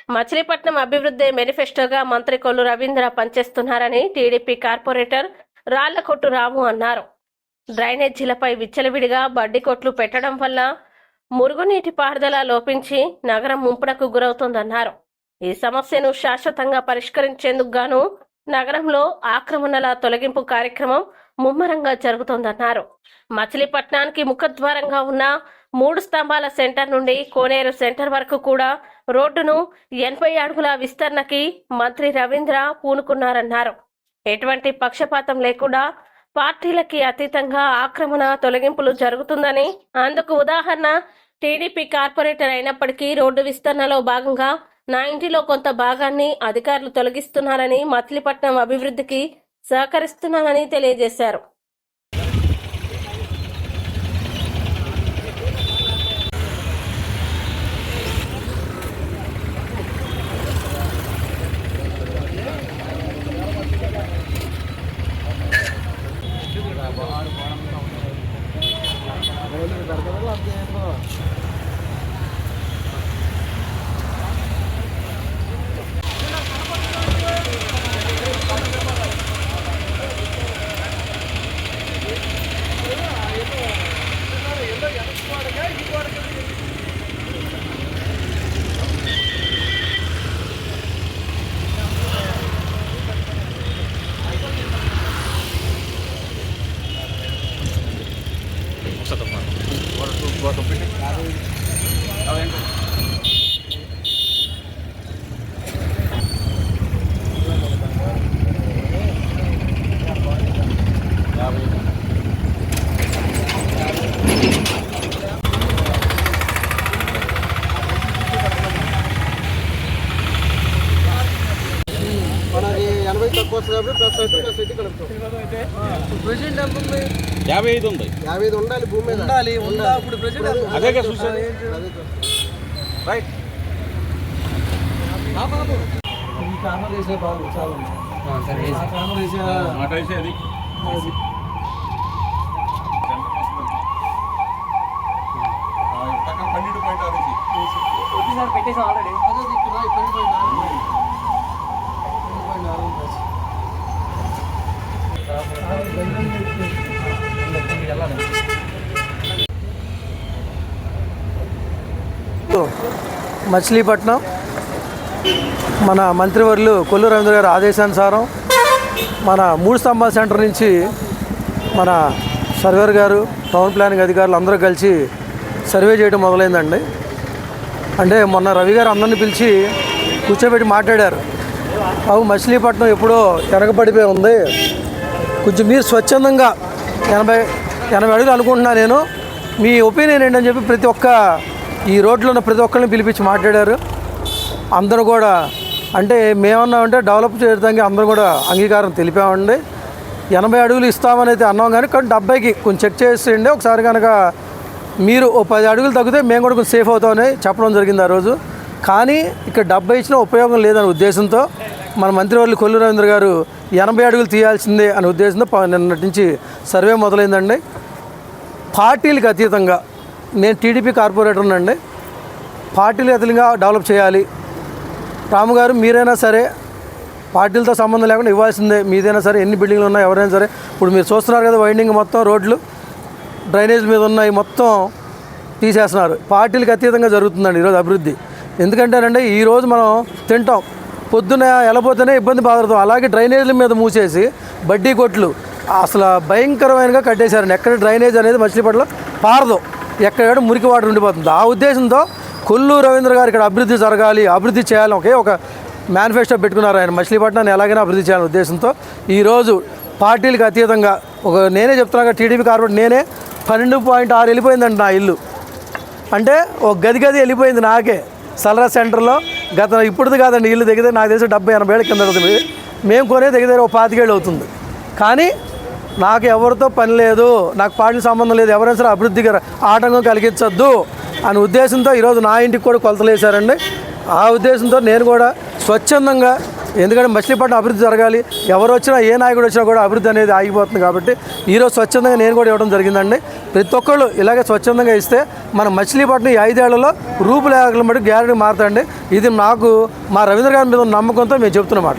మచిలీపట్నం అభివృద్ధి మేనిఫెస్టోగా మంత్రి కొల్లు రవీంద్ర పనిచేస్తున్నారని టీడీపీ కార్పొరేటర్ రాళ్లకొట్టు రాము అన్నారు. డ్రైనేజీలపై విచ్చలవిడిగా బడ్డీకొట్లు పెట్టడం వల్ల మురుగునీటి పారుదల లోపించి నగరం ముంపునకు గురవుతోందన్నారు. ఈ సమస్యను శాశ్వతంగా పరిష్కరించేందుకు గాను నగరంలో ఆక్రమణల తొలగింపు కార్యక్రమం ముమ్మరంగా జరుగుతోందన్నారు. మచిలీపట్నానికి ముఖద్వారంగా ఉన్న 3 స్తంభాల సెంటర్ నుండి కోనేరు సెంటర్ వరకు కూడా రోడ్డును 80 అడుగుల విస్తరణకి మంత్రి రవీంద్ర పూనుకున్నారన్నారు. ఎటువంటి పక్షపాతం లేకుండా పార్టీలకి అతీతంగా ఆక్రమణ తొలగింపులు జరుగుతుందని, అందుకు ఉదాహరణ టీడీపీ కార్పొరేటర్ అయినప్పటికీ రోడ్డు విస్తరణలో భాగంగా నా ఇంటిలో కొంత భాగాన్ని అధికారులు తొలగిస్తున్నారని, మచిలీపట్నం అభివృద్ధికి సహకరిస్తున్నానని తెలియజేశారు. ప్రెసిడెంట్ ఎంత ఉంది? 55 ఉంది. 55 ఉండాలి, భూమి మీద ఉండాలి. ఇప్పుడు ప్రెసిడెంట్ అదే చూసాను. రైట్ బాబు ఈ కామర్ వేసే బాబు చాలా సరే వేసే కామర్ వేసే మాట వేసేది పక్కన 12.6 ఒకసారి పెట్టేసాం ఆల్రెడీ. అదే ఇక్కడ 12.6 మచిలీపట్నం మన మంత్రివర్యులు కొల్లు రవీంద్ర గారి ఆదేశానుసారం మన 3 స్తంభాల సెంటర్ నుంచి మన సర్వేర్ గారు, టౌన్ ప్లానింగ్ అధికారులు అందరూ కలిసి సర్వే చేయడం మొదలైందండి. అంటే మొన్న రవి గారు అందరిని పిలిచి కూర్చోబెట్టి మాట్లాడారు. బాబు మచిలీపట్నం ఎప్పుడో వెనకబడిపోయి ఉంది, కొంచెం మీరు స్వచ్ఛందంగా 80 అడుగులు అనుకుంటున్నా నేను, మీ ఒపీనియన్ ఏంటని చెప్పి ప్రతి ఒక్క ఈ రోడ్లో ఉన్న ప్రతి ఒక్కరిని పిలిపించి మాట్లాడారు. అందరూ కూడా అంటే మేమన్నామంటే డెవలప్ చేయడానికి అందరూ కూడా అంగీకారం తెలిపామండి. 80 అడుగులు ఇస్తామని అయితే అన్నాం, కానీ 70కి కొంచెం చెక్ చేసేయండి ఒకసారి, కనుక మీరు ఓ 10 అడుగులు తగ్గితే మేము కూడా కొంచెం సేఫ్ అవుతామని చెప్పడం జరిగింది ఆ రోజు. కానీ ఇక్కడ 70 ఇచ్చినా ఉపయోగం లేదనే ఉద్దేశంతో మన మంత్రివర్యులు కొల్లు రవీంద్ర గారు 80 అడుగులు తీయాల్సిందే అనే ఉద్దేశంతో నిన్నటి నుంచి సర్వే మొదలైందండి. పార్టీలకు అతీతంగా నేను టీడీపీ కార్పొరేటర్ అండి, పార్టీలకు అతీతంగా డెవలప్ చేయాలి. రాము గారు మీరైనా సరే పార్టీలతో సంబంధం లేకుండా ఇవ్వాల్సిందే, మీదైనా సరే ఎన్ని బిల్డింగ్లు ఉన్నా ఎవరైనా సరే. ఇప్పుడు మీరు చూస్తున్నారు కదా, వైండింగ్ మొత్తం రోడ్లు డ్రైనేజ్ మీద ఉన్నాయి, మొత్తం తీసేస్తున్నారు. పార్టీలకు అతీతంగా జరుగుతుందండి ఈరోజు అభివృద్ధి. ఎందుకంటేనండి ఈరోజు మనం తింటాం, పొద్దున వెళ్ళబోతేనే ఇబ్బంది బాధపడతాం. అలాగే డ్రైనేజీల మీద మూసేసి బడ్డీ కొట్లు అసలు భయంకరమైనగా కట్టేశారండి. ఎక్కడ డ్రైనేజ్ అనేది మచిలీపట్నంలో పారదు, ఎక్కడ మురికి వాటర్ ఉండిపోతుంది. ఆ ఉద్దేశంతో కొల్లు రవీంద్ర గారు ఇక్కడ అభివృద్ధి జరగాలి, అభివృద్ధి చేయాలి, ఒక మేనిఫెస్టో పెట్టుకున్నారు ఆయన. మచిలీపట్నాన్ని ఎలాగైనా అభివృద్ధి చేయాలనే ఉద్దేశంతో ఈరోజు పార్టీలకు అతీతంగా నేనే చెప్తున్నా, టీడీపీ కార్పొరేట్ నేనే 12.6 వెళ్ళిపోయిందండి నా ఇల్లు. అంటే ఒక గది వెళ్ళిపోయింది నాకే సలరా సెంటర్లో. ఇప్పుడుది కాదండి, ఇల్లు దగ్గర నాకు తెలిసి 70-80 ఏళ్ళ కింద అవుతుంది. మేము కొనే దగ్గర ఒక 25 ఏళ్ళు అవుతుంది. కానీ నాకు ఎవరితో పని లేదు, నాకు పార్టీ సంబంధం లేదు, ఎవరైనా సరే అభివృద్ధికి ఆటంకం కలిగించొద్దు అనే ఉద్దేశంతో ఈరోజు నా ఇంటికి కూడా కొలతలు వేశారండి. ఆ ఉద్దేశంతో నేను కూడా స్వచ్ఛందంగా ఎందుకంటే మచిలీపట్నం అభివృద్ధి జరగాలి. ఎవరు వచ్చినా ఏ నాయకుడు వచ్చినా కూడా అభివృద్ధి అనేది ఆగిపోతుంది. కాబట్టి ఈరోజు స్వచ్ఛందంగా నేను కూడా ఇవ్వడం జరిగిందండి. ప్రతి ఒక్కళ్ళు ఇలాగే స్వచ్ఛందంగా ఇస్తే మన మచిలీపట్నం ఈ 5 ఏళ్లలో రూపురేఖలు మటుకు గ్యారెంటీ మారుతాయండి. ఇది నాకు మా రవీంద్ర గారి మీద నమ్మకంతో మేము చెప్తున్న మాట.